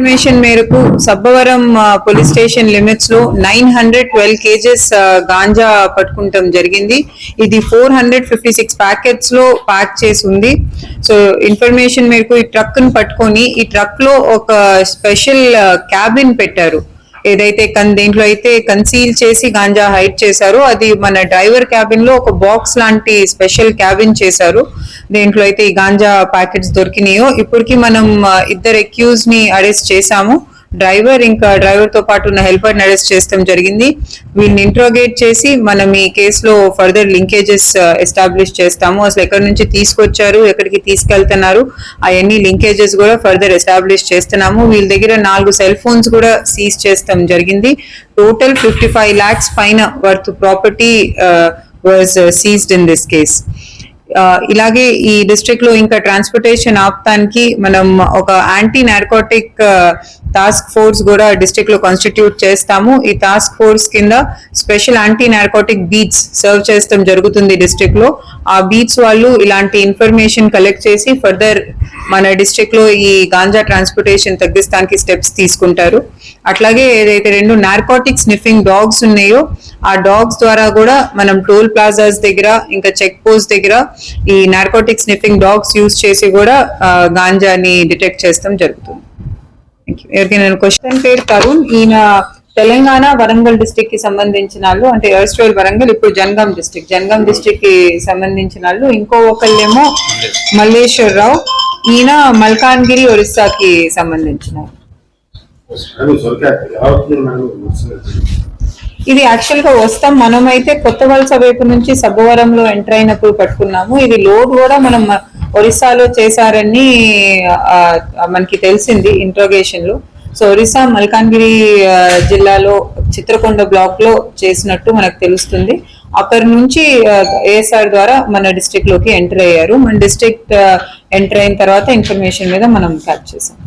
Information మేరకు Sabbavaram police station limits లో 912 kgs ganja పట్టుకుంటాం జరిగింది. ఇది 456 ప్యాకెట్స్ లో ప్యాక్ చేసి ఉంది. సో ఇన్ఫర్మేషన్ మేరకు ఈ ట్రక్ ను పట్టుకొని ఈ ట్రక్ లో ఒక స్పెషల్ క్యాబిన్ పెట్టారు. ఏదైతే దేంట్లో అయితే కన్సీల్ చేసి గాంజా హైడ్ చేశారో అది మన డ్రైవర్ క్యాబిన్ లో ఒక బాక్స్ లాంటి స్పెషల్ క్యాబిన్ చేశారు. దేంట్లో అయితే ఈ గాంజా ప్యాకెట్స్ దొరికినాయో ఇప్పటికి మనం 2 అక్యూజ్ ని అరెస్ట్ చేశాము. డ్రైవర్ ఇంకా డ్రైవర్ తో పాటు ఉన్న హెల్పర్ ని అరెస్ట్ చేస్తాం జరిగింది. వీళ్ళని ఇంట్రోగేట్ చేసి మనం ఈ కేసులో ఫర్దర్ లింకేజెస్ ఎస్టాబ్లిష్ చేస్తాము. అసలు ఎక్కడి నుంచి తీసుకొచ్చారు, ఎక్కడికి తీసుకెళ్తున్నారు, అవన్నీ లింకేజెస్ కూడా ఫర్దర్ ఎస్టాబ్లిష్ చేస్తున్నాము. వీళ్ళ దగ్గర 4 సెల్ ఫోన్స్ కూడా సీజ్ చేస్తాం జరిగింది. టోటల్ 55 lakhs పైన worth property was seized in this case. ఇలాగే ఈ డిస్ట్రిక్ట్ లో ఇంకా ట్రాన్స్పోర్టేషన్ ఆపడానికి మనం ఒక యాంటీ నార్కోటిక్ టాస్క్ ఫోర్స్ కూడా డిస్ట్రిక్ట్ లో కాన్స్టిట్యూట్ చేస్తాము. ఈ టాస్క్ ఫోర్స్ కింద special anti narcotic beats serve చేస్తాం జరుగుతుంది డిస్ట్రిక్ట్ లో. ఆ బీట్స్ వాళ్ళు ఇలాంటి ఇన్ఫర్మేషన్ కలెక్ట్ చేసి ఫర్దర్ మన డిస్ట్రిక్ట్ లో ఈ గాంజా ట్రాన్స్పోర్టేషన్ తగ్గిస్తానికి స్టెప్స్ తీసుకుంటారు. అట్లాగే ఏదైతే 2 నార్కోటిక్ స్నిఫింగ్ డాగ్స్ ఉన్నాయో ఆ డాగ్స్ ద్వారా కూడా మనం టోల్ ప్లాజాస్ దగ్గర ఇంకా చెక్ పోస్ట్ దగ్గర ఈ నార్కోటిక్ స్నిఫింగ్ డాగ్స్ యూజ్ చేసి కూడా గాంజాని డిటెక్ట్ చేస్తాం జరుగుతుంది. ఎవరికైనా క్వశ్చన్ పేరు తరుణ్, ఈయన తెలంగాణ వరంగల్ డిస్ట్రిక్ట్ కి సంబంధించిన వాళ్ళు, అంటే ఎర్స్ట్రైల్ వరంగల్ ఇప్పుడు జనగాం డిస్ట్రిక్ట్ కి సంబంధించిన వాళ్ళు. ఇంకో ఒకళ్ళేమో మల్లేశ్వరరావు, ఈయన మల్కాన్గిరి ఒరిస్సాకి సంబంధించిన. ఇది యాక్చువల్ గా వస్తాం మనమైతే కొత్త వలస వైపు నుంచి సబ్బవరంలో ఎంటర్ అయినప్పుడు పట్టుకున్నాము. ఇది లోడ్ కూడా మనం ఒరిస్సాలో చేశారని మనకి తెలిసింది ఇంట్రోగేషన్ లో. సో ఒరిస్సా మల్కాన్గిరి జిల్లాలో చిత్రకొండ బ్లాక్ లో చేసినట్టు మనకు తెలుస్తుంది. అక్కడి నుంచి ఏఎస్ఆర్ ద్వారా మన డిస్ట్రిక్ట్ లోకి ఎంటర్ అయ్యారు. మన డిస్ట్రిక్ట్ ఎంటర్ అయిన తర్వాత ఇన్ఫర్మేషన్ మీద మనం క్యాచ్ చేసాం.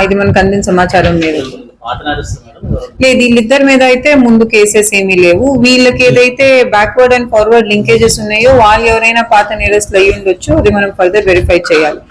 ఇది మనకు అందిన సమాచారం మీద లేదు. వీళ్ళిద్దరి మీద అయితే ముందు కేసెస్ ఏమీ లేవు. వీళ్ళకి ఏదైతే బ్యాక్వర్డ్ అండ్ ఫార్వర్డ్ లింకేజెస్ ఉన్నాయో వాళ్ళు ఎవరైనా పాత నేరస్తులు అయ్యి ఉండొచ్చు. అది మనం ఫర్దర్ వెరిఫై చేయాలి.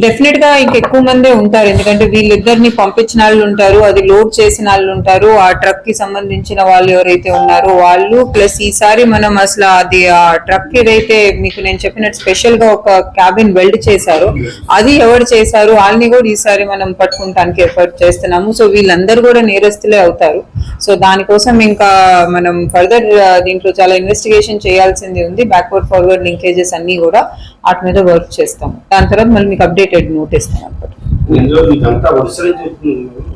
డెఫినెట్ గా ఇంకెక్కువ మందే ఉంటారు, ఎందుకంటే వీళ్ళిద్దరిని పంపించిన వాళ్ళు ఉంటారు, అది లోడ్ చేసిన వాళ్ళు ఉంటారు, ఆ ట్రక్ కి సంబంధించిన వాళ్ళు ఎవరైతే ఉన్నారో వాళ్ళు, ప్లస్ ఈసారి మనం అసలు అది ఆ ట్రక్ ఏదైతే మీకు నేను చెప్పినట్టు స్పెషల్ గా ఒక క్యాబిన్ వెల్డ్ చేశారో అది ఎవరు చేశారు వాళ్ళని కూడా ఈసారి మనం పట్టుకుంటానికి ఎఫర్ట్ చేస్తున్నాము. సో వీళ్ళందరూ కూడా నేరస్తులే అవుతారు. సో దానికోసం ఇంకా మనం ఫర్దర్ దీంట్లో చాలా ఇన్వెస్టిగేషన్ చేయాల్సింది ఉంది. బ్యాక్వర్డ్ ఫార్వర్డ్ లింకేజెస్ అన్ని కూడా వాటి మీద వర్క్ చేస్తాము. దాని తర్వాత మళ్ళీ మీకు అప్డేటెడ్ నోట్ ఇస్తాను.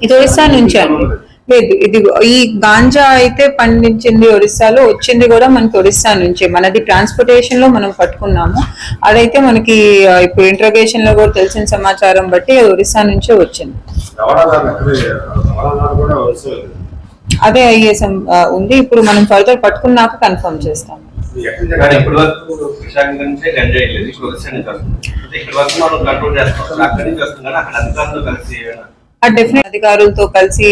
ఇది ఒరిస్సా నుంచి లేదు, ఇది ఈ గాంజా అయితే పండించింది ఒరిస్సాలో, వచ్చింది కూడా మనకి ఒరిస్సా నుంచే. మనది ట్రాన్స్పోర్టేషన్ లో మనం పట్టుకున్నాము. అదైతే మనకి ఇప్పుడు ఇంట్రోగేషన్ లో కూడా తెలిసిన సమాచారం బట్టి ఒరిస్సా నుంచే వచ్చింది. అదే ఐఎస్ఎం ఉంది. ఇప్పుడు మనం ఫర్దర్ పట్టుకున్నాక కన్ఫర్మ్ చేస్తాము. డెఫినెట్ అధికారులతో కలిసి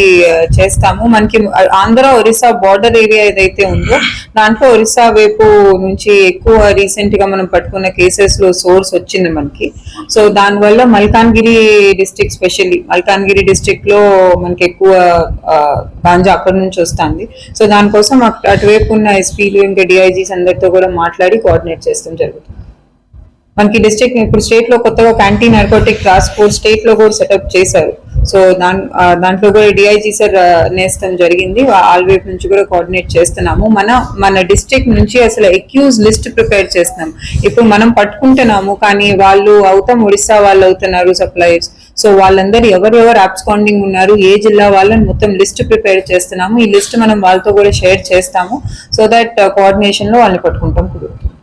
చేస్తాము. మనకి ఆంధ్ర ఒరిస్సా బార్డర్ ఏరియా ఏదైతే ఉందో దాంట్లో ఒరిస్సా వైపు నుంచి ఎక్కువ రీసెంట్ గా మనం పట్టుకున్న కేసెస్ లో సోర్స్ వచ్చింది మనకి. సో దానివల్ల Malkangiri district, specially Malkangiri district లో మనకి ఎక్కువ గాంజా అక్కడి నుంచి వస్తుంది. సో దానికోసం అటువైపు ఉన్న ఎస్పీలు ఇంకా డిఐజీస్ అందరితో కూడా మాట్లాడి కోఆర్డినేట్ చేస్తాం జరుగుతుంది. మనకి డిస్ట్రిక్ట్ ఇప్పుడు స్టేట్ లో కొత్తగా anti narcotic task force state లో కూడా సెటప్ చేశారు. సో దాంట్లో కూడా డిఐజీ సార్ నేస్తం జరిగింది. వాళ్ళ వైపు నుంచి కూడా కోఆర్డినేట్ చేస్తున్నాము. మన డిస్ట్రిక్ట్ నుంచి అసలు అక్యూజ్ లిస్ట్ ప్రిపేర్ చేస్తున్నాం. ఇప్పుడు మనం పట్టుకుంటున్నాము కానీ వాళ్ళు ఒడిస్సా వాళ్ళు అవుతున్నారు సప్లయర్స్. సో వాళ్ళందరూ ఎవరెవరు అబ్స్కాండింగ్ ఉన్నారు, ఏ జిల్లా వాళ్ళని మొత్తం లిస్ట్ ప్రిపేర్ చేస్తున్నాము. ఈ లిస్ట్ మనం వాళ్ళతో కూడా షేర్ చేస్తాము. సో దట్ కోఆర్డినేషన్ లో వాళ్ళని పట్టుకుంటాం కుదురుతుంది.